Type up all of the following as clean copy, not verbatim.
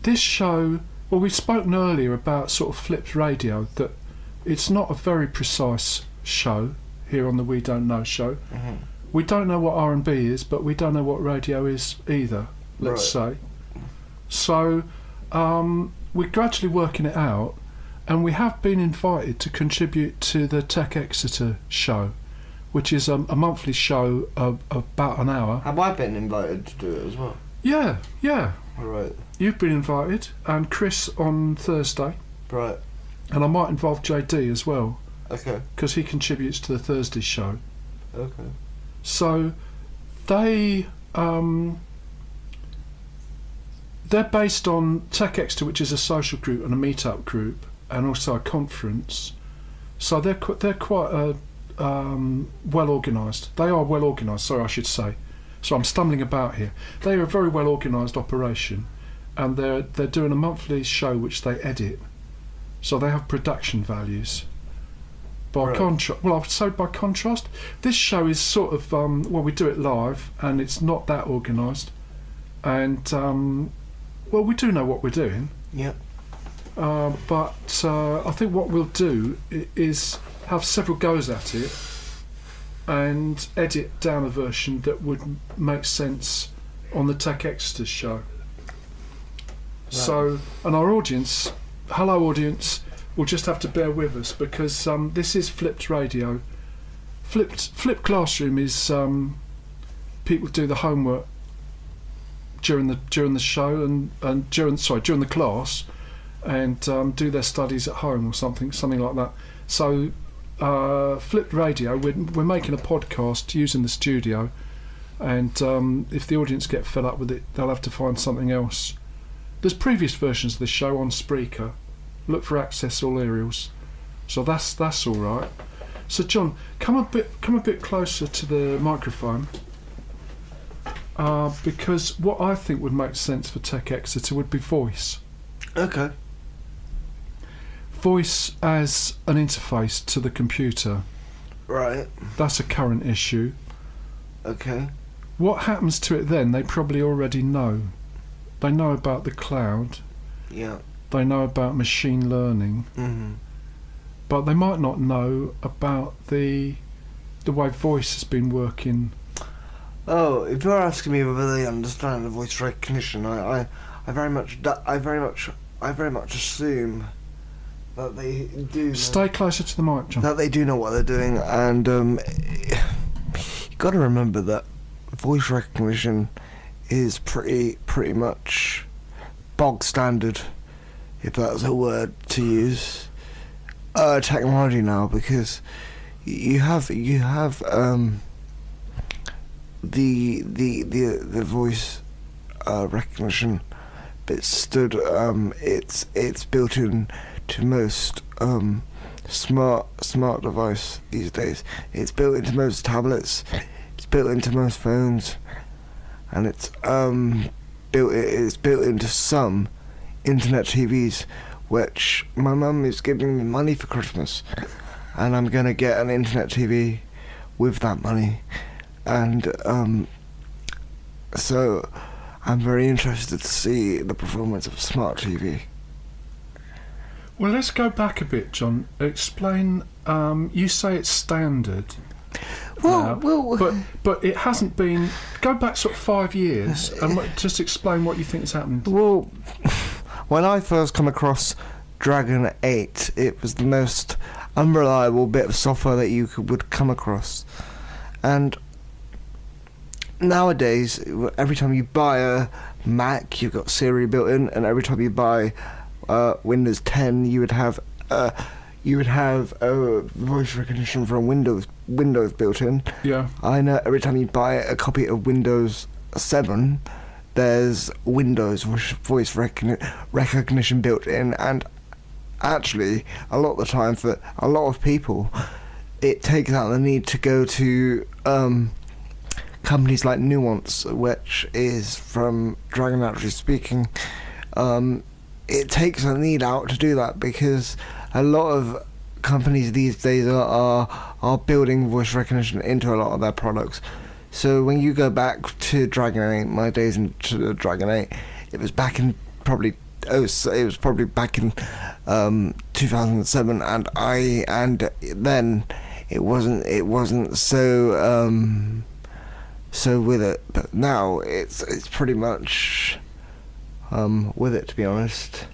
this show, well, we've spoken earlier about sort of flipped radio, that it's not a very precise show here on the We Don't Know show. Mm-hmm. We don't know what R&B is, but we don't know what radio is either, let's say. So we're gradually working it out, and we have been invited to contribute to the Tech Exeter show, which is a monthly show of about an hour. Have I been invited to do it as well? Yeah. Right. You've been invited, and Chris on Thursday. Right. And I might involve JD as well. Okay. Because he contributes to the Thursday show. Okay. So they're based on Tech Exeter, which is a social group and a meet-up group, and also a conference. So they're quite well organised. They are well organised, sorry, I should say. So I'm stumbling about here. They are a very well organised operation, and they're doing a monthly show which they edit. So they have production values. By contrast, well, I would say by contrast, this show is sort of we do it live, and it's not that organised, and well, we do know what we're doing. Yeah. But I think what we'll do is have several goes at it and edit down a version that would make sense on the Tech Exeter show. Right. So, and our audience, hello audience, will just have to bear with us, because this is flipped radio. Flipped classroom is people do the homework during the show and during the class, and do their studies at home or something like that. So flipped radio, we're making a podcast using the studio, and if the audience get fed up with it, they'll have to find something else. There's previous versions of the show on Spreaker. Look for Access All Aerials. So that's all right. So John, come a bit closer to the microphone, because what I think would make sense for Tech Exeter would be voice. Okay. Voice as an interface to the computer. Right. That's a current issue. Okay. What happens to it then? They probably already know. They know about the cloud. Yeah. They know about machine learning. Mm-hmm. But they might not know about the way voice has been working. Oh, if you're asking me whether they understand the voice recognition, I very much assume that they do. Stay closer to the mic, John. That they do know what they're doing, and you got to remember that voice recognition is pretty much bog standard, if that's a word to use, technology now, because you have the voice recognition bit stood. It's built in to most smart device these days. It's built into most tablets. It's built into most phones, and it's built into some internet TVs, which my mum is giving me money for Christmas, and I'm gonna get an internet TV with that money, and so I'm very interested to see the performance of a smart TV. Well, let's go back a bit, John. Explain. You say it's standard. But it hasn't been. Go back sort of 5 years and just explain what you think has happened. Well, when I first come across Dragon 8, it was the most unreliable bit of software that you would come across. And nowadays, every time you buy a Mac, you've got Siri built in, and every time you buy Windows 10, you would have voice recognition from Windows built in. Yeah. I know every time you buy a copy of Windows 7, there's Windows voice recognition built in, and actually, a lot of the time, for a lot of people, it takes out the need to go to companies like Nuance, which is from Dragon, actually speaking. It takes the need out to do that, because a lot of companies these days are building voice recognition into a lot of their products. So when you go back to Dragon 8, my days into Dragon 8, it was back in probably it was probably back in 2007, and then it wasn't so with it, but now it's pretty much with it, to be honest.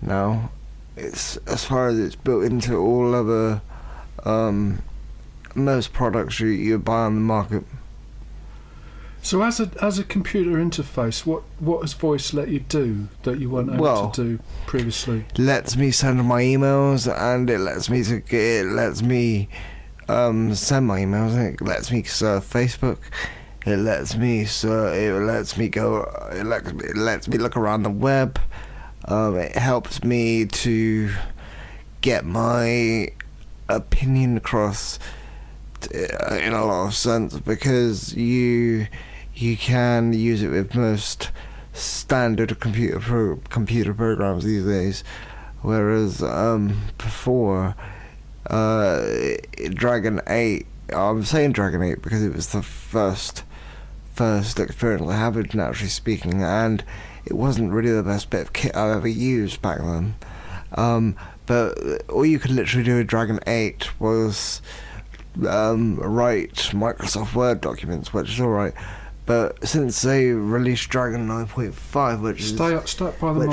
Now it's, as far as it's built into all other most products you buy on the market. So as a computer interface, what has voice let you do that you weren't able to do previously? It lets me send my emails, and it lets me send my emails. It lets me surf Facebook. It lets me look around the web. It helps me to get my opinion across in a lot of sense, because you can use it with most standard computer programs these days, whereas before Dragon 8, I'm saying Dragon 8 because it was the first experience I had with Naturally Speaking, and it wasn't really the best bit of kit I've ever used back then. But all you could literally do with Dragon 8 was write Microsoft Word documents, which is alright. But since they released Dragon 9.5, which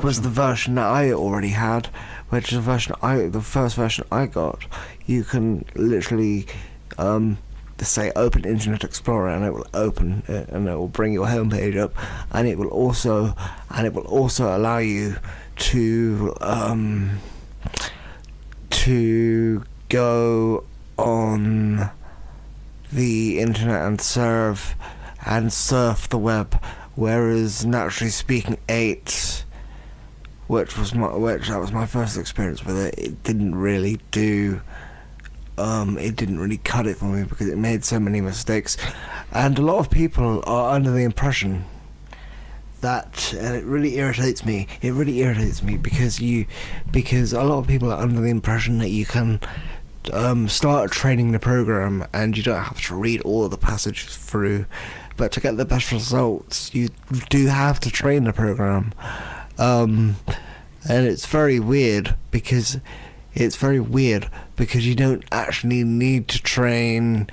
was the version that I already had, which is the first version I got, you can literally say open Internet Explorer, and it will open it, and it will bring your homepage up, and it will also allow you to go on the internet and surf the web, whereas Naturally Speaking 8, which was my first experience with it, it didn't really cut it for me, because it made so many mistakes, and a lot of people are under the impression that, and it really irritates me because a lot of people are under the impression that you can start training the program and you don't have to read all of the passages through, but to get the best results you do have to train the program, and it's very weird because you don't actually need to train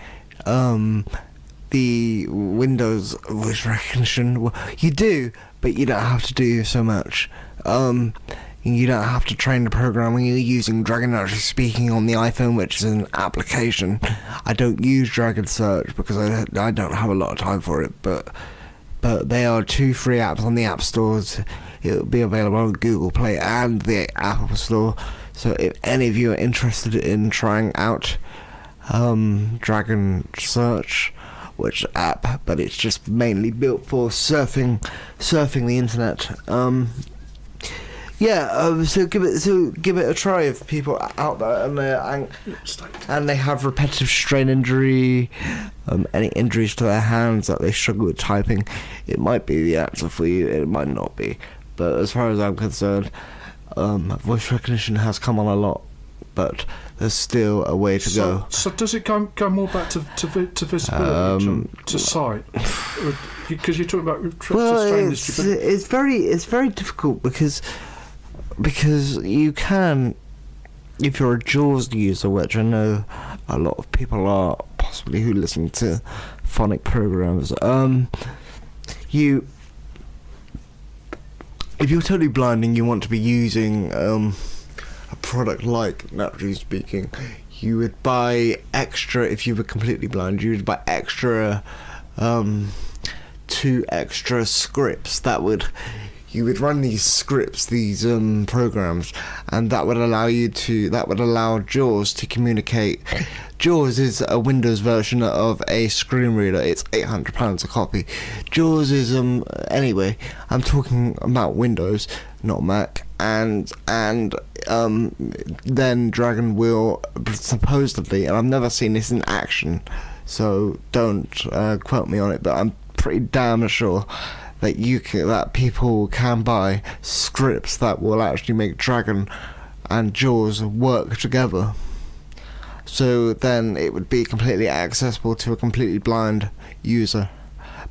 the Windows voice recognition. Well, you do, but you don't have to do so much. You don't have to train the program when you're using Dragon Naturally Speaking on the iPhone, which is an application. I don't use Dragon Search because I don't have a lot of time for it, but they are 2 free apps on the App Stores. It'll be available on Google Play and the Apple Store. So if any of you are interested in trying out Dragon Search, which app, but it's just mainly built for surfing the internet. So give it a try if people are out there and they have repetitive strain injury, any injuries to their hands that they struggle with typing. It might be the answer for you. It might not be, but as far as I'm concerned, voice recognition has come on a lot, but there's still a way to go. So does it go more back to visibility, Jon, to sight? Because you're talking about it's very difficult because you can, if you're a JAWS user, which I know a lot of people are, possibly who listen to phonic programs, if you're totally blind and you want to be using a product like Naturally Speaking, you would buy extra. If you were completely blind, you would buy extra 2 extra scripts you would run these scripts, these programs, and that would allow JAWS to communicate. JAWS is a Windows version of a screen reader. It's £800 a copy. JAWS is anyway, I'm talking about Windows, not Mac, and then Dragon will supposedly, and I've never seen this in action, so don't quote me on it, but I'm pretty damn sure that people can buy scripts that will actually make Dragon and JAWS work together. So then it would be completely accessible to a completely blind user.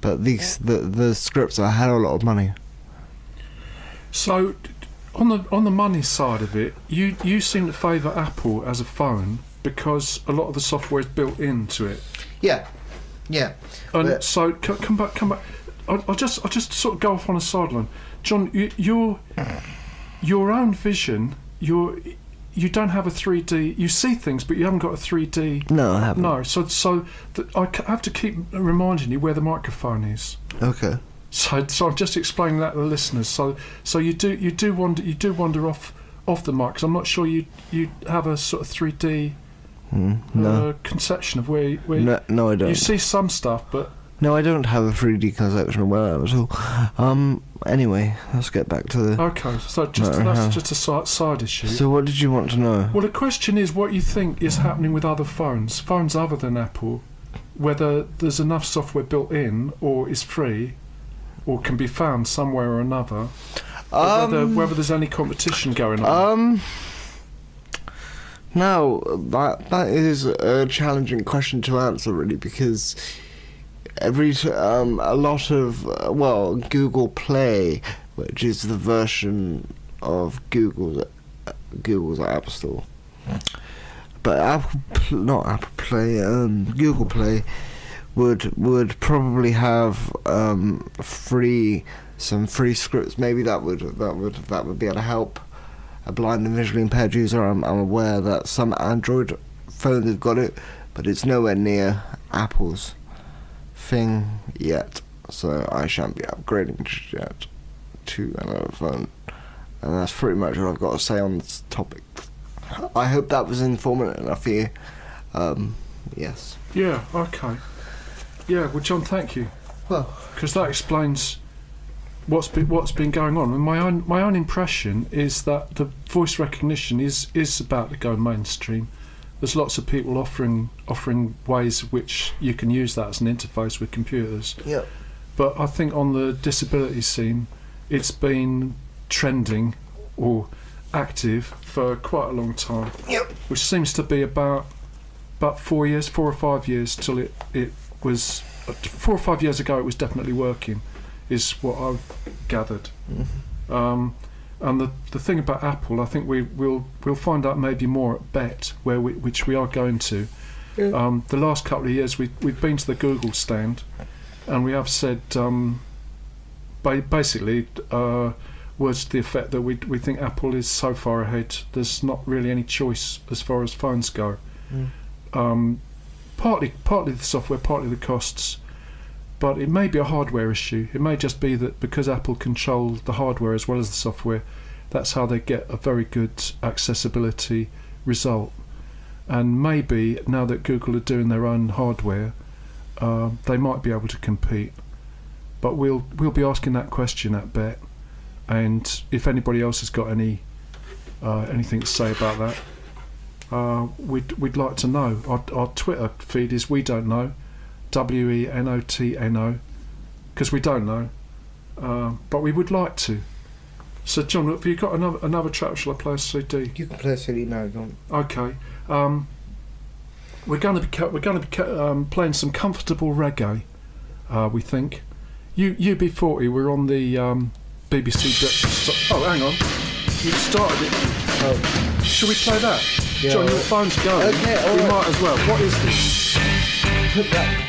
But the scripts are a hell of a lot of money. So, on the money side of it, you seem to favour Apple as a phone because a lot of the software is built into it. Yeah. And so, come back. I'll just sort of go off on a sideline. John, your own vision, you don't have a 3D. You see things, but you haven't got a 3D. No, I haven't. No, I have to keep reminding you where the microphone is. Okay. So I'm just explaining that to the listeners. So you do wander off the mic, because I'm not sure you have a sort of 3D conception of where no, I don't. You see some stuff, but no, I don't have a 3D conception of where I am at all. Anyway, let's get back to the... Okay, so that's just a side issue. So what did you want to know? Well, the question is what you think is happening with other phones other than Apple, whether there's enough software built in, or is free, or can be found somewhere or another, whether there's any competition going on. No, that is a challenging question to answer, really, because a lot of Google Play, which is the version of Google's App Store, but Google Play would probably have some free scripts. Maybe that would be able to help a blind and visually impaired user. I'm aware that some Android phones have got it, but it's nowhere near Apple's thing yet, so I shan't be upgrading just yet to another phone. And that's pretty much what I've got to say on this topic. I hope that was informative enough for you. Yes. Yeah, okay. Yeah, well, John, thank you. Well, because that explains what's been going on. And my own impression is that the voice recognition is about to go mainstream. There's lots of people offering ways which you can use that as an interface with computers. Yeah. But I think on the disability scene, it's been trending or active for quite a long time. Yep. Which seems to be about 4 or 5 years till it was 4 or 5 years ago. It was definitely working, is what I've gathered. Mm-hmm. And the thing about Apple, I think we'll find out maybe more at BET, which we are going to. Yeah. The last couple of years we've been to the Google stand, and we have said basically words to the effect that we think Apple is so far ahead. There's not really any choice as far as phones go. Partly the software, partly the costs. But it may be a hardware issue. It may just be that because Apple control the hardware as well as the software, that's how they get a very good accessibility result. And maybe now that Google are doing their own hardware, they might be able to compete. But we'll be asking that question at BET, and if anybody else has got anything to say about that, we'd like to know. Our Twitter feed is We Don't Know. WENOTNO, because we don't know, but we would like to. So, John, have you got another track? Shall I play a CD? You can play a CD now, John. Okay. We're going to be playing some comfortable reggae. We think. UB40. We're on the BBC Breakfast. Oh, hang on. You started it. Oh. Should we play that? Yeah, John, your phone's going. Okay, all we right. might as well. What is this? Put that.